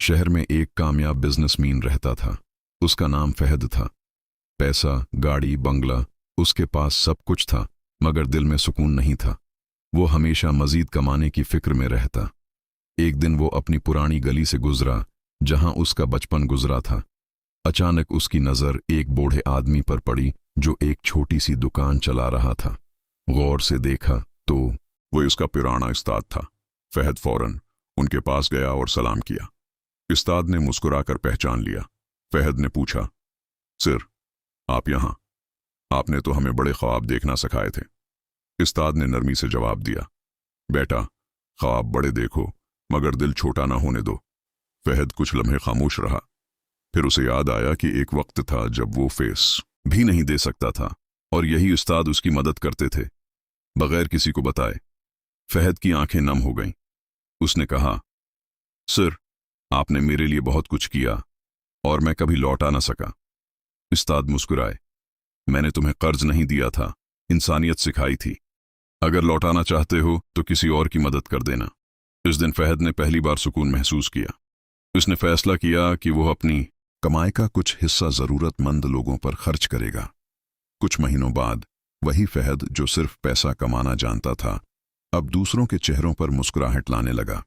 शहर में एक कामयाब बिजनेसमैन रहता था। उसका नाम फहद था। पैसा, गाड़ी, बंगला, उसके पास सब कुछ था, मगर दिल में सुकून नहीं था। वो हमेशा मजीद कमाने की फिक्र में रहता। एक दिन वो अपनी पुरानी गली से गुजरा जहां उसका बचपन गुजरा था। अचानक उसकी नजर एक बूढ़े आदमी पर पड़ी जो एक छोटी सी दुकान चला रहा था। गौर से देखा तो वो इसका पुराना उस्ताद था। फहद फौरन उनके पास गया और सलाम किया। उस्ताद ने मुस्कुराकर पहचान लिया। फहद ने पूछा, सिर, आप यहाँ? आपने तो हमें बड़े ख्वाब देखना सिखाए थे। उस्ताद ने नरमी से जवाब दिया, बेटा, ख्वाब बड़े देखो मगर दिल छोटा ना होने दो। फहद कुछ लम्हे खामोश रहा। फिर उसे याद आया कि एक वक्त था जब वो फेस भी नहीं दे सकता था और यही उस्ताद उसकी मदद करते थे, बगैर किसी को बताए। फहद की आंखें नम हो गईं। उसने कहा, सर, आपने मेरे लिए बहुत कुछ किया और मैं कभी लौटा ना सका। उस्ताद मुस्कुराए, मैंने तुम्हें कर्ज नहीं दिया था, इंसानियत सिखाई थी। अगर लौटाना चाहते हो तो किसी और की मदद कर देना। इस दिन फहद ने पहली बार सुकून महसूस किया। उसने फैसला किया कि वो अपनी कमाई का कुछ हिस्सा जरूरतमंद लोगों पर खर्च करेगा। कुछ महीनों बाद वही फहद जो सिर्फ पैसा कमाना जानता था, अब दूसरों के चेहरों पर मुस्कुराहट लाने लगा।